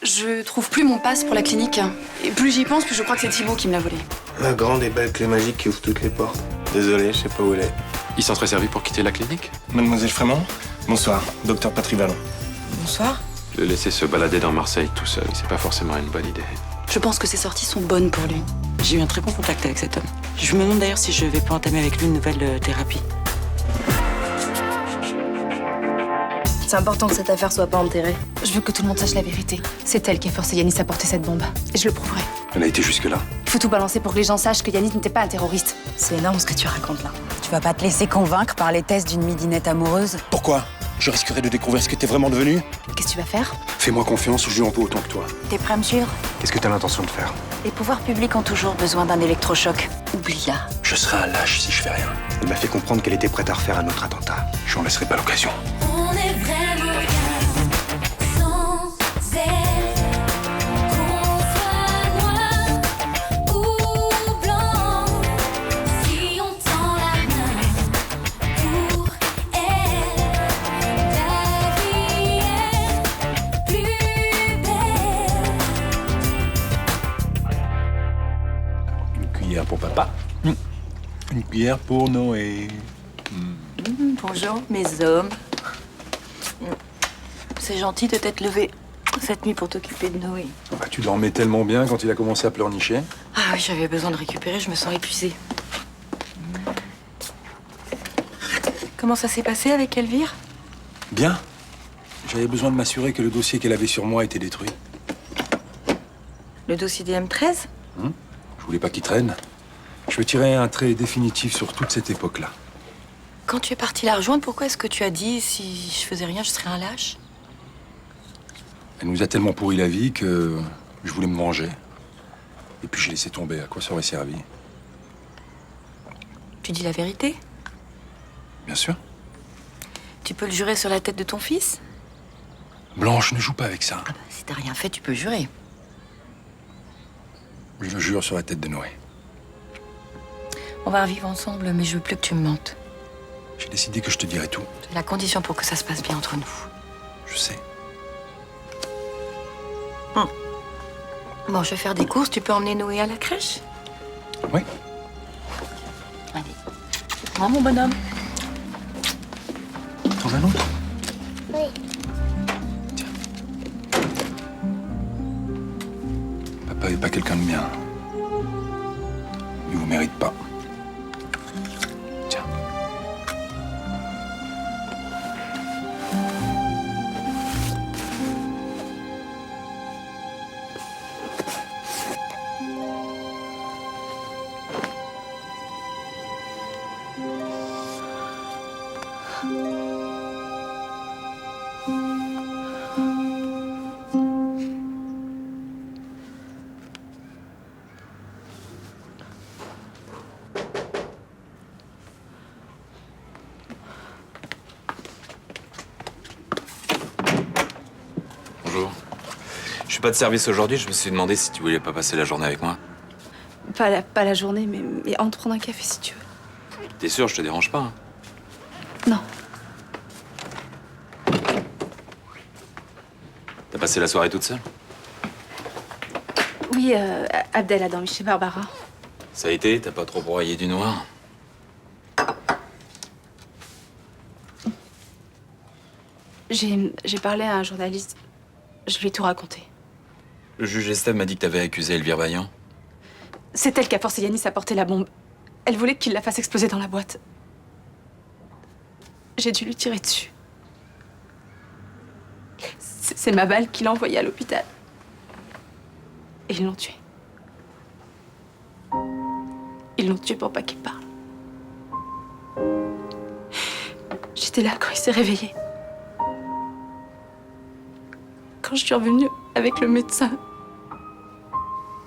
Je trouve plus mon passe pour la clinique. Et plus j'y pense, plus je crois que c'est Thibaut qui me l'a volé. La grande et belle clé magique qui ouvre toutes les portes. Désolé, je sais pas où elle est. Il s'en serait servi pour quitter la clinique? Mademoiselle Frémont, bonsoir. Docteur Patrick Vallon. Bonsoir. Le laisser se balader dans Marseille tout seul, c'est pas forcément une bonne idée. Je pense que ces sorties sont bonnes pour lui. J'ai eu un très bon contact avec cet homme. Je me demande d'ailleurs si je vais pas entamer avec lui une nouvelle thérapie. C'est important que cette affaire soit pas enterrée. Je veux que tout le monde sache la vérité. C'est elle qui a forcé Yanis à porter cette bombe. Et je le prouverai. Elle a été jusque-là. Il faut tout balancer pour que les gens sachent que Yanis n'était pas un terroriste. C'est énorme ce que tu racontes là. Tu vas pas te laisser convaincre par les tests d'une midinette amoureuse? Pourquoi? Je risquerais de découvrir ce que t'es vraiment devenu. Qu'est-ce que tu vas faire? Fais-moi confiance ou je lui en peux autant que toi. T'es prêt à me suivre? Qu'est-ce que t'as l'intention de faire? Les pouvoirs publics ont toujours besoin d'un électrochoc. Oublie-la. Je serai un lâche si je fais rien. Elle m'a fait comprendre qu'elle était prête à refaire un autre attentat. Je n'en laisserai pas l'occasion. On est vraiment bien sans elle. Qu'on soit noir ou blanc, si on tend la main pour elle, la vie est plus belle. Une cuillère pour papa. Une cuillère pour Noé. Bonjour, mes hommes. C'est gentil de t'être levé cette nuit pour t'occuper de Noé. Bah, tu dormais tellement bien quand il a commencé à pleurnicher. Ah oui, j'avais besoin de récupérer, je me sens épuisée. Comment ça s'est passé avec Elvire? Bien. J'avais besoin de m'assurer que le dossier qu'elle avait sur moi était détruit. Le dossier des M13? Je voulais pas qu'il traîne. Je veux tirer un trait définitif sur toute cette époque-là. Quand tu es parti la rejoindre, pourquoi est-ce que tu as dit si je faisais rien, je serais un lâche? Elle nous a tellement pourri la vie que je voulais me venger. Et puis j'ai laissé tomber. À quoi ça aurait servi? Tu dis la vérité? Bien sûr. Tu peux le jurer sur la tête de ton fils? Blanche, ne joue pas avec ça. Ah bah, si t'as rien fait, tu peux jurer. Je le jure sur la tête de Noé. On va revivre ensemble, mais je veux plus que tu me mentes. J'ai décidé que je te dirais tout. C'est la condition pour que ça se passe bien entre nous. Je sais. Bon, je vais faire des courses. Tu peux emmener Noé à la crèche? Oui. Allez. Hein, mon bonhomme? T'en veux un autre? Oui. Tiens. Papa est pas quelqu'un de bien. Il vous mérite pas. Tiens. Bonjour. Je suis pas de service aujourd'hui, je me suis demandé si tu voulais pas passer la journée avec moi. Pas la journée, mais entre prendre un café si tu veux. T'es sûr, je te dérange pas, hein? Non. T'as passé la soirée toute seule? Oui, Abdel a dormi chez Barbara. Ça a été? T'as pas trop broyé du noir? J'ai parlé à un journaliste. Je lui ai tout raconté. Le juge Estève m'a dit que t'avais accusé Elvire Vaillant. C'est elle qui a forcé Yanis à porter la bombe. Elle voulait qu'il la fasse exploser dans la boîte. J'ai dû lui tirer dessus. C'est ma balle qui l'a envoyé à l'hôpital. Et ils l'ont tué. Ils l'ont tué pour pas qu'il parle. J'étais là quand il s'est réveillé. Quand je suis revenue avec le médecin,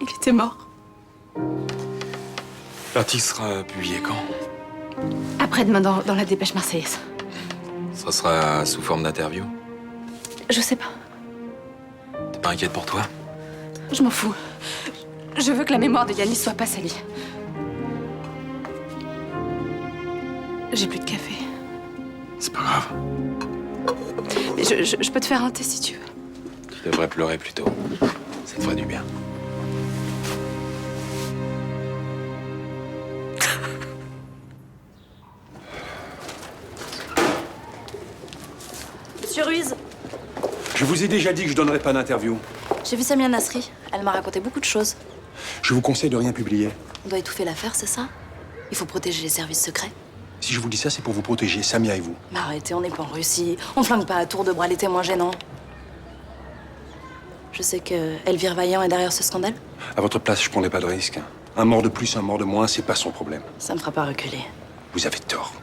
il était mort. L'article sera publié quand? Après-demain dans la dépêche marseillaise. Ça sera sous forme d'interview? Je sais pas. T'es pas inquiète pour toi? Je m'en fous. Je veux que la mémoire de Yanis soit pas salie. J'ai plus de café. C'est pas grave. Je peux te faire un thé si tu veux. Tu devrais pleurer plutôt. Ça te ferait du bien. Monsieur Ruiz, Je vous ai déjà dit que je donnerais pas d'interview. j'ai vu Samia Nasri. Elle m'a raconté beaucoup de choses. Je vous conseille de rien publier. On doit étouffer l'affaire, c'est ça? Il faut protéger les services secrets. Si je vous dis ça, c'est pour vous protéger, Samia et vous. Mais arrêtez, on n'est pas en Russie. On flingue pas à tour de bras les témoins gênants. Je sais que Elvire Vaillant est derrière ce scandale. À votre place, je prendrais pas de risque. Un mort de plus, un mort de moins, c'est pas son problème. Ça me fera pas reculer. Vous avez tort.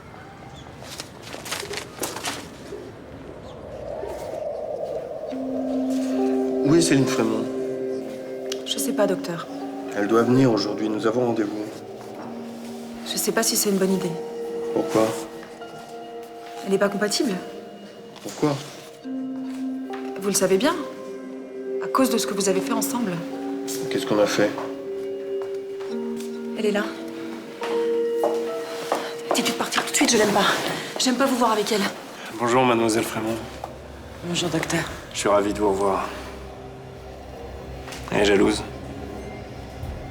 Où est Céline Frémont? Je sais pas, docteur. Elle doit venir aujourd'hui, nous avons rendez-vous. Je sais pas si c'est une bonne idée. Pourquoi? Elle n'est pas compatible. Pourquoi? Vous le savez bien. À cause de ce que vous avez fait ensemble. Qu'est-ce qu'on a fait? Elle est là. Dis-lui de partir tout de suite, je l'aime pas. J'aime pas vous voir avec elle. Bonjour, mademoiselle Frémont. Bonjour, docteur. Je suis ravi de vous revoir. Elle est jalouse.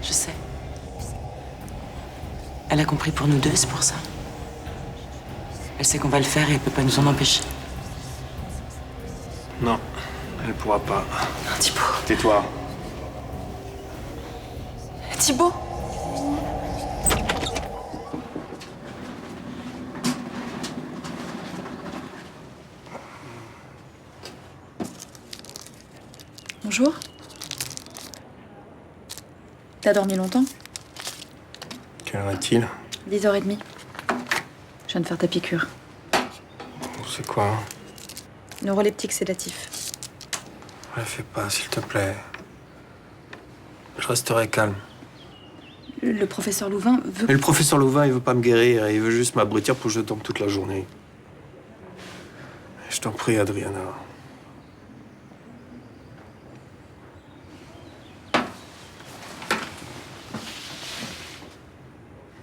Je sais. Elle a compris pour nous deux, c'est pour ça. Elle sait qu'on va le faire et elle peut pas nous en empêcher. Non, elle pourra pas. Non, Thibaut. Tais-toi. Thibaut. Bonjour. T'as dormi longtemps? Quelle heure est-il? 10h30. Je viens de faire ta piqûre. C'est quoi? Neuroleptique sédatif. Ouais, fais pas, s'il te plaît. Je resterai calme. Le professeur Louvain veut... Mais le professeur Louvain, il veut pas me guérir. Il veut juste m'abrutir pour que je dorme toute la journée. Je t'en prie, Adriana.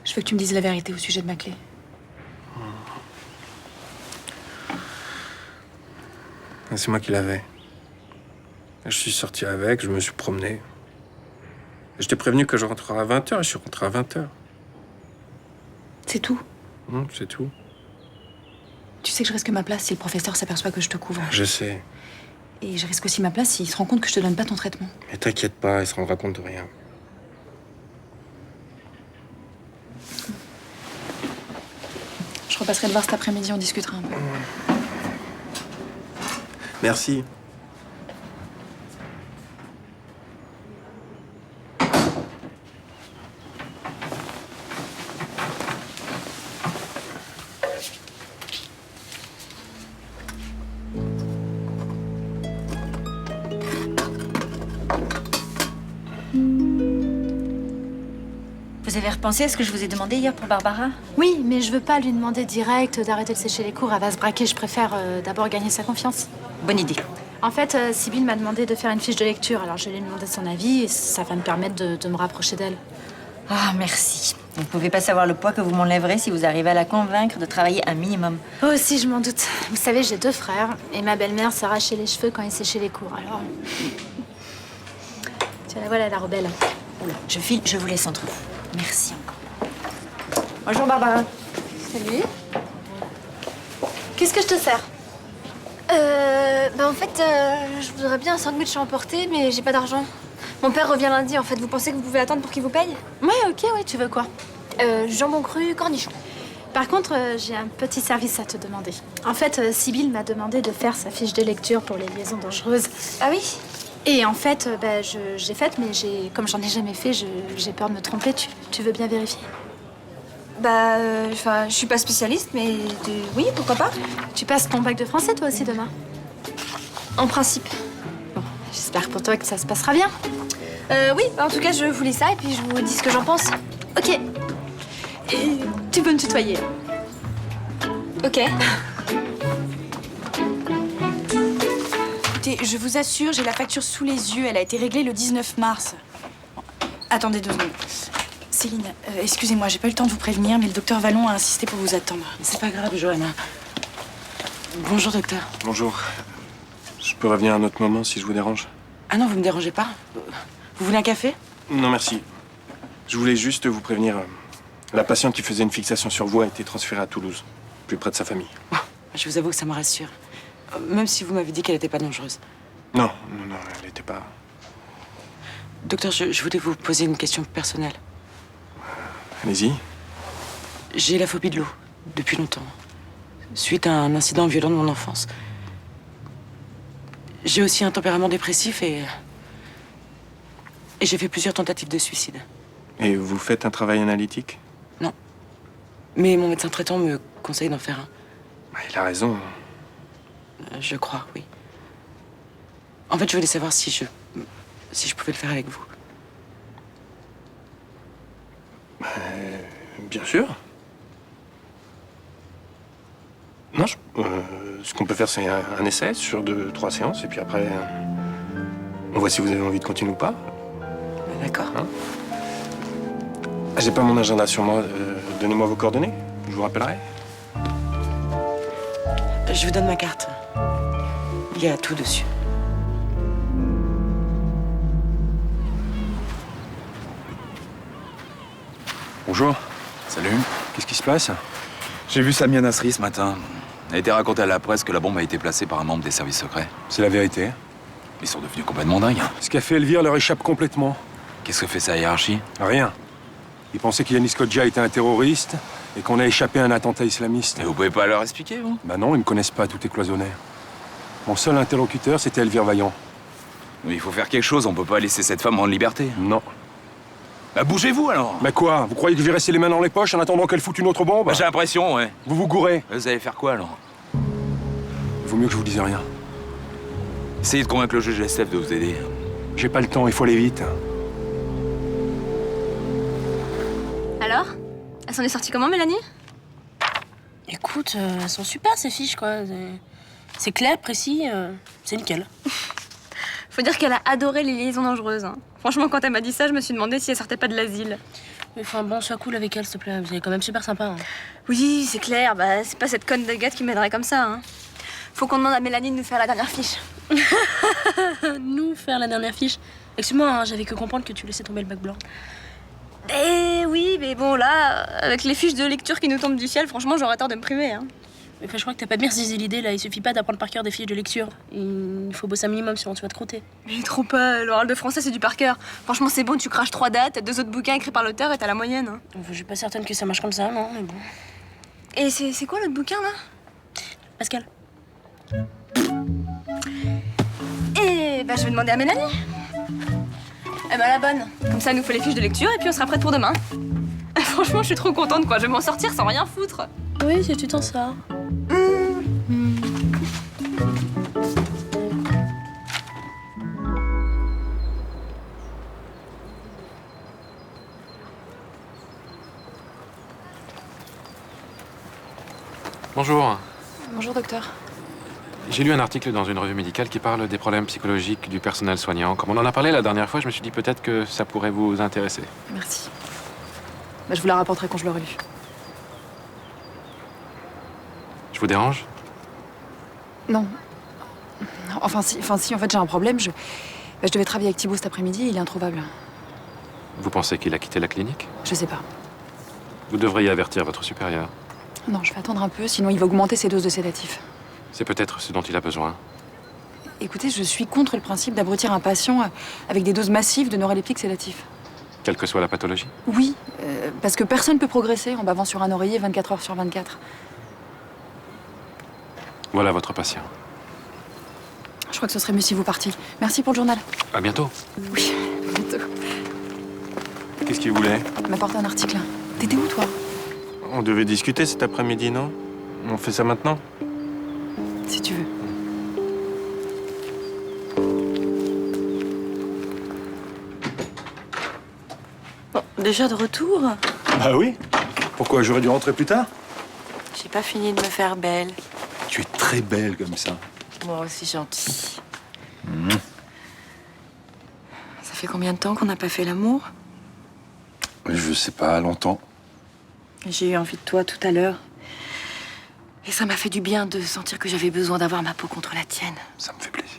Je veux que tu me dises la vérité au sujet de ma clé. C'est moi qui l'avais. Je suis sorti avec, je me suis promené. Je t'ai prévenu que je rentrerai à 20h et je suis rentré à 20h. C'est tout. C'est tout. Tu sais que je risque ma place si le professeur s'aperçoit que je te couvre. Je sais. Et je risque aussi ma place s'il se rend compte que je te donne pas ton traitement. Mais t'inquiète pas, il se rendra compte de rien. Je repasserai te voir cet après-midi, on discutera un peu. Merci. Vous avez repensé à ce que je vous ai demandé hier pour Barbara? Oui, mais je veux pas lui demander direct d'arrêter de sécher les cours. Elle va se braquer. Je préfère d'abord gagner sa confiance. Bonne idée. En fait, Sybille m'a demandé de faire une fiche de lecture. Alors je lui ai demandé son avis et ça va me permettre de me rapprocher d'elle. Ah, merci. Vous ne pouvez pas savoir le poids que vous m'enlèverez si vous arrivez à la convaincre de travailler un minimum. Oh, si, je m'en doute. Vous savez, j'ai 2 frères et ma belle-mère s'arrachait les cheveux quand ils séchaient les cours. Alors... Tiens, la voilà, la rebelle. Oula, je file, je vous laisse entre vous. Merci encore. Bonjour, Barbara. Salut. Qu'est-ce que je te sers? En fait, je voudrais bien un sandwich à emporter, mais j'ai pas d'argent. Mon père revient lundi, en fait. Vous pensez que vous pouvez attendre pour qu'il vous paye? Ouais, ok, ouais, tu veux quoi? Jambon cru, cornichon. Par contre, j'ai un petit service à te demander. En fait, Sybille m'a demandé de faire sa fiche de lecture pour les liaisons dangereuses. Ah oui? Et en fait, j'ai faite, mais comme j'en ai jamais fait, j'ai peur de me tromper. Tu veux bien vérifier? Je suis pas spécialiste, mais oui, pourquoi pas? Tu passes ton bac de français, toi aussi, demain? En principe. Bon, j'espère pour toi que ça se passera bien. Oui, en tout cas, je vous lis ça et puis je vous dis ce que j'en pense. Ok. Et tu peux me tutoyer. Ok. Écoutez, je vous assure, j'ai la facture sous les yeux. Elle a été réglée le 19 mars. Bon, attendez 2 secondes. Céline, excusez-moi, j'ai pas eu le temps de vous prévenir, mais le docteur Vallon a insisté pour vous attendre. C'est pas grave, Johanna. Bonjour, docteur. Bonjour. Je peux revenir à un autre moment si je vous dérange? Ah non, vous me dérangez pas. Vous voulez un café? Non, merci. Je voulais juste vous prévenir. La patiente qui faisait une fixation sur vous a été transférée à Toulouse, plus près de sa famille. Je vous avoue que ça me rassure. Même si vous m'avez dit qu'elle n'était pas dangereuse. Non, elle n'était pas... Docteur, je voulais vous poser une question personnelle. Allez-y. J'ai la phobie de l'eau, depuis longtemps. Suite à un incident violent de mon enfance. J'ai aussi un tempérament dépressif et j'ai fait plusieurs tentatives de suicide. Et vous faites un travail analytique? Non. Mais mon médecin traitant me conseille d'en faire un. Bah, il a raison. Je crois, oui. En fait, je voulais savoir si je pouvais le faire avec vous. Bien sûr. Non, ce qu'on peut faire, c'est un essai sur 2-3 séances, et puis après, on voit si vous avez envie de continuer ou pas. D'accord. Hein? J'ai pas mon agenda sur moi. Donnez-moi vos coordonnées, je vous rappellerai. Je vous donne ma carte. Il y a tout dessus. Bonjour. Salut. Qu'est-ce qui se passe? J'ai vu Samia Nasri ce matin. Elle a été racontée à la presse que la bombe a été placée par un membre des services secrets. C'est la vérité. Ils sont devenus complètement dingues. Ce qu'a fait Elvire leur échappe complètement. Qu'est-ce que fait sa hiérarchie? Rien. Ils pensaient qu'Yanis Kodja était un terroriste et qu'on a échappé à un attentat islamiste. Et vous pouvez pas leur expliquer, vous? Bah non, ils me connaissent pas, tout est cloisonné. Mon seul interlocuteur, c'était Elvire Vaillant. Mais il faut faire quelque chose, on peut pas laisser cette femme en liberté. Non. Bah bougez-vous alors. Mais quoi? Vous croyez que je vais rester les mains dans les poches en attendant qu'elle foute une autre bombe? Bah, j'ai l'impression, ouais. Vous vous gourrez. Vous allez faire quoi alors? Il vaut mieux que je vous dise rien. Essayez de convaincre le juge SF de vous aider. J'ai pas le temps, il faut aller vite. Alors? Elle s'en est sortie comment, Mélanie? Écoute, elles sont super ces fiches, quoi. C'est clair, précis, c'est nickel. Faut dire qu'elle a adoré les liaisons dangereuses. Hein. Franchement, quand elle m'a dit ça, je me suis demandé si elle sortait pas de l'asile. Enfin bon, sois cool avec elle, s'il te plaît. Vous êtes quand même super sympa. Hein. Oui, c'est clair. Bah, c'est pas cette conne d'Agathe qui m'aiderait comme ça. Hein. Faut qu'on demande à Mélanie de nous faire la dernière fiche. Nous faire la dernière fiche. Excuse-moi, hein, j'avais que comprendre que tu laissais tomber le bac blanc. Eh oui, mais bon, là, avec les fiches de lecture qui nous tombent du ciel, franchement, j'aurais tort de me priver. Hein. Mais enfin, je crois que t'as pas bien saisi l'idée, là. Il suffit pas d'apprendre par cœur des fiches de lecture. Il faut bosser un minimum, sinon tu vas te croûter. Mais trop pas. L'oral de français, c'est du par cœur. Franchement, c'est bon, tu craches 3 dates, t'as 2 autres bouquins écrits par l'auteur et t'as la moyenne. Hein. Enfin, je suis pas certaine que ça marche comme ça, non, mais bon. Et c'est quoi l'autre bouquin, là? Pascal. Eh bah, je vais demander à Mélanie. Eh ben, la bonne. Comme ça, elle nous fait les fiches de lecture et puis on sera prête pour demain. Franchement, je suis trop contente, quoi. Je vais m'en sortir sans rien foutre. Oui, si tu t'en sors. Bonjour. Bonjour, docteur. J'ai lu un article dans une revue médicale qui parle des problèmes psychologiques du personnel soignant. Comme on en a parlé la dernière fois, je me suis dit peut-être que ça pourrait vous intéresser. Merci. Bah, je vous la rapporterai quand je l'aurai lu. Je vous dérange? Non. Enfin, si, en fait, j'ai un problème. Je devais travailler avec Thibaut cet après-midi et il est introuvable. Vous pensez qu'il a quitté la clinique? Je sais pas. Vous devriez avertir votre supérieur. Non, je vais attendre un peu, sinon il va augmenter ses doses de sédatifs. C'est peut-être ce dont il a besoin. Écoutez, je suis contre le principe d'abrutir un patient avec des doses massives de neuroleptiques sédatifs. Quelle que soit la pathologie? Oui, parce que personne ne peut progresser en bavant sur un oreiller 24 heures sur 24. Voilà votre patient. Je crois que ce serait mieux si vous partiez. Merci pour le journal. À bientôt. Oui, à bientôt. Qu'est-ce qu'il voulait? Il m'apporte un article. T'étais où, toi? On devait discuter cet après-midi, non? On fait ça maintenant? Si tu veux. Bon, déjà de retour? Bah oui. Pourquoi j'aurais dû rentrer plus tard? J'ai pas fini de me faire belle. Tu es très belle comme ça. Moi aussi gentil. Ça fait combien de temps qu'on n'a pas fait l'amour? Je sais pas, longtemps. J'ai eu envie de toi tout à l'heure. Et ça m'a fait du bien de sentir que j'avais besoin d'avoir ma peau contre la tienne. Ça me fait plaisir.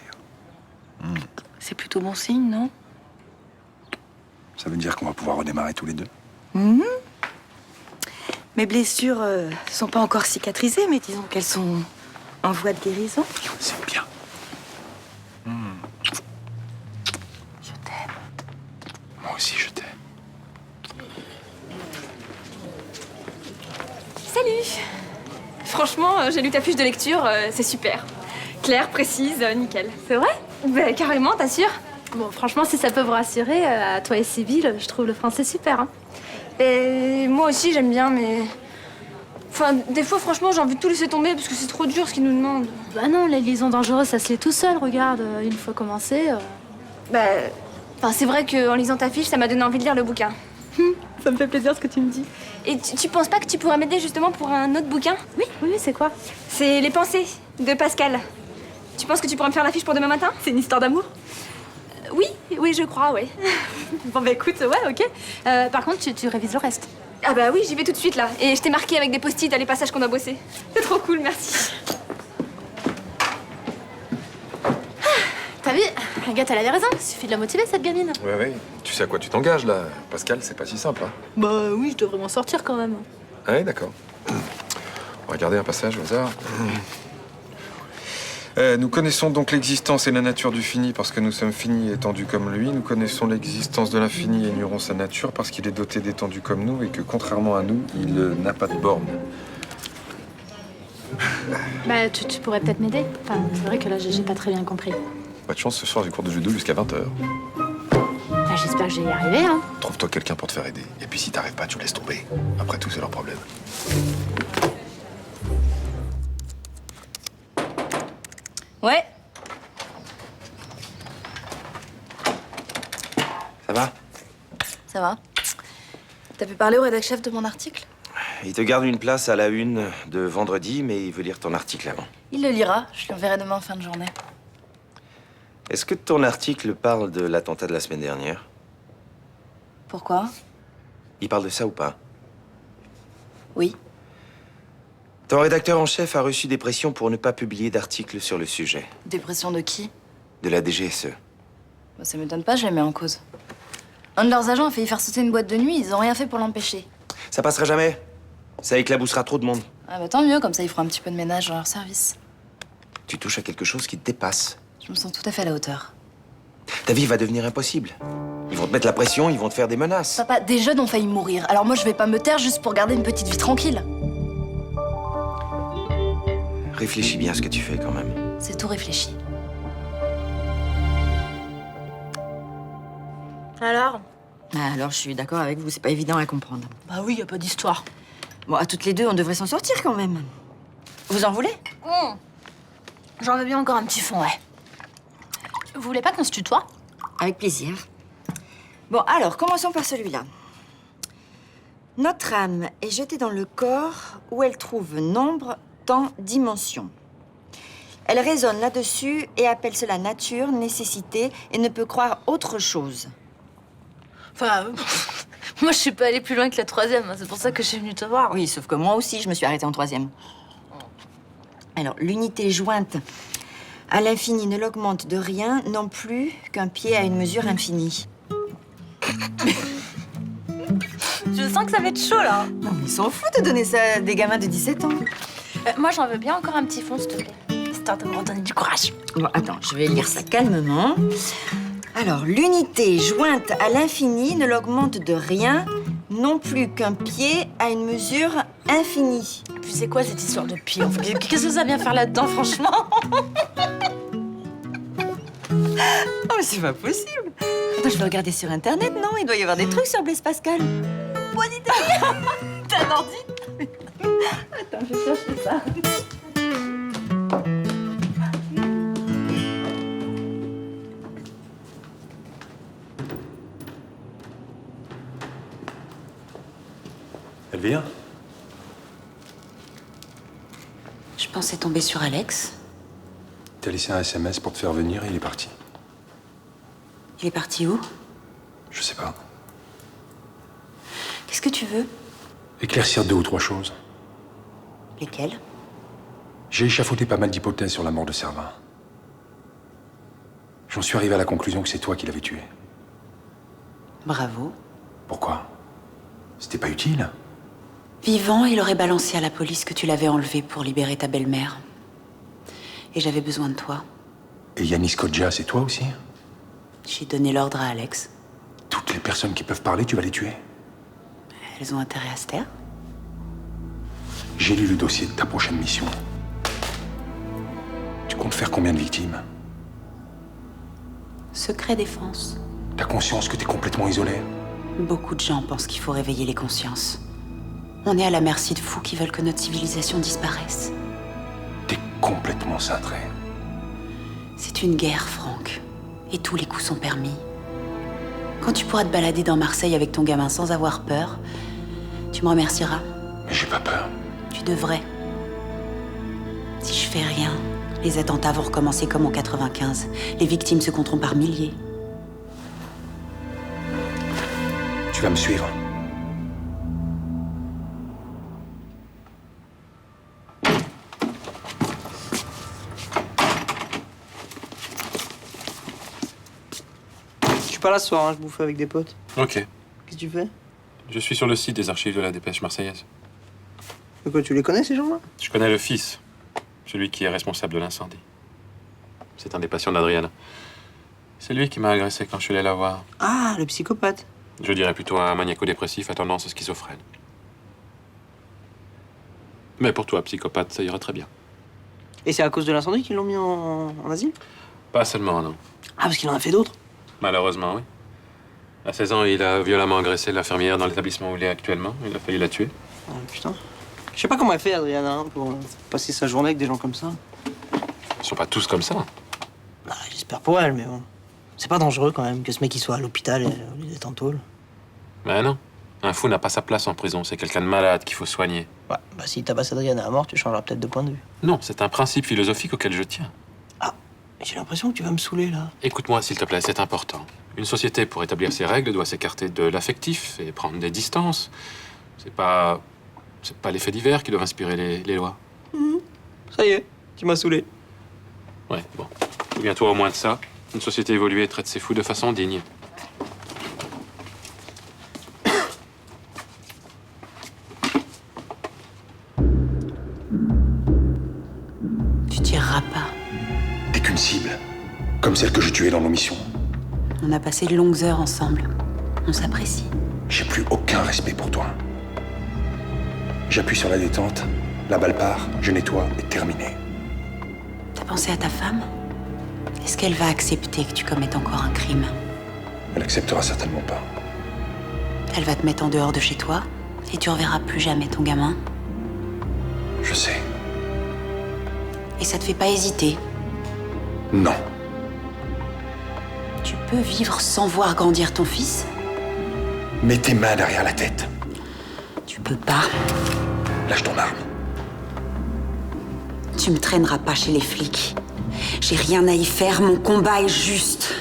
plutôt bon signe, non? Ça veut dire qu'on va pouvoir redémarrer tous les deux. Mhm. Mes blessures sont pas encore cicatrisées, mais disons qu'elles sont en voie de guérison. C'est bien. Je t'aime. Moi aussi, je t'aime. Salut! Franchement, j'ai lu ta fiche de lecture, c'est super. Claire, précise, nickel. C'est vrai? Ben carrément, t'assures? Bon, franchement, si ça peut vous rassurer, à toi et Sibylle, je trouve le français super. Hein. Et moi aussi, j'aime bien, mais... Enfin, des fois, franchement, j'ai envie de tout laisser tomber parce que c'est trop dur ce qu'ils nous demandent. Bah non, les liaisons dangereuses, ça se lit tout seul, regarde. Une fois commencé... Bah... Enfin, c'est vrai qu'en lisant ta fiche, ça m'a donné envie de lire le bouquin. Ça me fait plaisir ce que tu me dis. Et tu penses pas que tu pourrais m'aider justement pour un autre bouquin? Oui, c'est quoi? C'est Les Pensées, de Pascal. Tu penses que tu pourrais me faire la fiche pour demain matin? C'est une histoire d'amour? Oui, je crois, ouais. Bon bah écoute, ouais, ok. Par contre, tu révises le reste. Ah bah oui, j'y vais tout de suite là. Et je t'ai marqué avec des post-it à les passages qu'on a bossé. C'est trop cool, merci. T'as vu? Agathe, elle avait raison. Il suffit de la motiver, cette gamine. Ouais. Tu sais à quoi tu t'engages, là. Pascal, c'est pas si simple, hein. Bah oui, je devrais m'en sortir quand même. Ouais, d'accord. On va regarder un passage au hasard. Nous connaissons donc l'existence et la nature du fini parce que nous sommes finis et étendus comme lui. Nous connaissons l'existence de l'infini et ignorons sa nature parce qu'il est doté d'étendue comme nous et que, contrairement à nous, il n'a pas de borne. Bah, tu pourrais peut-être m'aider. Enfin, c'est vrai que là, j'ai pas très bien compris. Pas de chance, ce soir, j'ai cours de judo jusqu'à 20h. Bah, j'espère que je vais y arriver, hein. Trouve-toi quelqu'un pour te faire aider. Et puis si t'arrives pas, tu laisses tomber. Après tout, c'est leur problème. Ouais. Ça va? Ça va. T'as pu parler au rédac-chef de mon article? Il te garde une place à la une de vendredi, mais il veut lire ton article avant. Il le lira. Je lui enverrai demain en fin de journée. Est-ce que ton article parle de l'attentat de la semaine dernière? Pourquoi? Il parle de ça ou pas? Oui. Ton rédacteur en chef a reçu des pressions pour ne pas publier d'article sur le sujet. Dépression de qui? De la DGSE. Bah, ça m'étonne pas, je les mets en cause. Un de leurs agents a failli faire sauter une boîte de nuit, ils ont rien fait pour l'empêcher. Ça passera jamais. Ça éclaboussera trop de monde. Ah bah tant mieux, comme ça ils feront un petit peu de ménage dans leur service. Tu touches à quelque chose qui te dépasse. Je me sens tout à fait à la hauteur. Ta vie va devenir impossible. Ils vont te mettre la pression, ils vont te faire des menaces. Papa, des jeunes ont failli mourir, alors moi je vais pas me taire juste pour garder une petite vie tranquille. Réfléchis bien à ce que tu fais quand même. C'est tout réfléchi. Alors? Alors, je suis d'accord avec vous, c'est pas évident à comprendre. Bah oui, y a pas d'histoire. Bon, à toutes les deux, on devrait s'en sortir quand même. Vous en voulez? J'en veux bien encore un petit fond, ouais. Vous voulez pas qu'on se tutoie? Avec plaisir. Bon, alors, commençons par celui-là. Notre âme est jetée dans le corps où elle trouve nombre, temps, dimension. Elle raisonne là-dessus et appelle cela nature, nécessité et ne peut croire autre chose. Enfin, moi je suis pas allée plus loin que la troisième, hein, c'est pour ça que je suis venue te voir. Oui, sauf que moi aussi, je me suis arrêtée en troisième. Alors, l'unité jointe à l'infini ne l'augmente de rien, non plus qu'un pied à une mesure infinie. Je sens que ça va être chaud, là. Non, mais ils s'en foutent de donner ça à des gamins de 17 ans. Moi, j'en veux bien encore un petit fond, s'il te plaît. Histoire de me redonner du courage. Bon, attends, je vais lire ça calmement. Alors, l'unité jointe à l'infini ne l'augmente de rien, non plus qu'un pied à une mesure infinie. Et puis c'est quoi cette histoire de pied? Qu'est-ce que ça vient faire là-dedans, franchement? Oh, mais c'est pas possible. Attends, je vais regarder sur Internet, non? Il doit y avoir des trucs sur Blaise Pascal. Bonne idée. T'as un ordi? Attends, je vais chercher ça. Elvire? Je pensais tomber sur Alex. T'as laissé un SMS pour te faire venir et il est parti. Il est parti où? Je sais pas. Qu'est-ce que tu veux? Éclaircir 2 ou 3 choses. Lesquelles? J'ai échafaudé pas mal d'hypothèses sur la mort de Servin. J'en suis arrivé à la conclusion que c'est toi qui l'avais tué. Bravo. Pourquoi? C'était pas utile? Vivant, il aurait balancé à la police que tu l'avais enlevé pour libérer ta belle-mère. Et j'avais besoin de toi. Et Yanis Kodja, c'est toi aussi? J'ai donné l'ordre à Alex. Toutes les personnes qui peuvent parler, tu vas les tuer? Elles ont intérêt à se taire. J'ai lu le dossier de ta prochaine mission. Tu comptes faire combien de victimes? Secret défense. T'as conscience que t'es complètement isolé? Beaucoup de gens pensent qu'il faut réveiller les consciences. On est à la merci de fous qui veulent que notre civilisation disparaisse. T'es complètement cintré. C'est une guerre, Franck. Et tous les coups sont permis. Quand tu pourras te balader dans Marseille avec ton gamin sans avoir peur, tu me remercieras. Mais j'ai pas peur. Tu devrais. Si je fais rien, les attentats vont recommencer comme en 95. Les victimes se compteront par milliers. Tu vas me suivre. Je suis pas là ce soir, hein, je bouffe avec des potes. Ok. Qu'est-ce que tu fais? Je suis sur le site des archives de la dépêche marseillaise. Mais quoi, tu les connais ces gens-là? Je connais le fils, celui qui est responsable de l'incendie. C'est un des patients d'Adriana. C'est lui qui m'a agressé quand je suis allé la voir. Ah, le psychopathe. Je dirais plutôt un maniaco-dépressif à tendance schizophrène. Mais pour toi, psychopathe, ça ira très bien. Et c'est à cause de l'incendie qu'ils l'ont mis en asile? Pas seulement, non. Ah, parce qu'il en a fait d'autres? Malheureusement, oui. À 16 ans, il a violemment agressé l'infirmière dans l'établissement où il est actuellement. Il a failli la tuer. Ah, putain. Je sais pas comment elle fait, Adriana, hein, pour passer sa journée avec des gens comme ça. Ils sont pas tous comme ça. Bah, j'espère pour elle, mais bon. C'est pas dangereux quand même que ce mec il soit à l'hôpital au lieu d'être en tôle. Mais non. Un fou n'a pas sa place en prison. C'est quelqu'un de malade qu'il faut soigner. Ouais, bah si tabasse Adriana à mort, tu changeras peut-être de point de vue. Non, c'est un principe philosophique auquel je tiens. J'ai l'impression que tu vas me saouler, là. Écoute-moi, s'il te plaît, c'est important. Une société, pour établir ses règles, doit s'écarter de l'affectif et prendre des distances. C'est pas l'effet divers qui doit inspirer les lois. Ça y est, tu m'as saoulé. Ouais, bon. Souviens-toi au moins de ça. Une société évoluée traite ses fous de façon digne. Tu tireras pas. T'es qu'une cible, comme celle que je tuais dans nos missions. On a passé de longues heures ensemble. On s'apprécie. J'ai plus aucun respect pour toi. J'appuie sur la détente, la balle part, je nettoie et terminé. T'as pensé à ta femme? Est-ce qu'elle va accepter que tu commettes encore un crime? Elle acceptera certainement pas. Elle va te mettre en dehors de chez toi et tu reverras plus jamais ton gamin. Je sais. Et ça te fait pas hésiter? Non. Tu peux vivre sans voir grandir ton fils? Mets tes mains derrière la tête. Tu peux pas. Lâche ton arme. Tu me traîneras pas chez les flics. J'ai rien à y faire, mon combat est juste.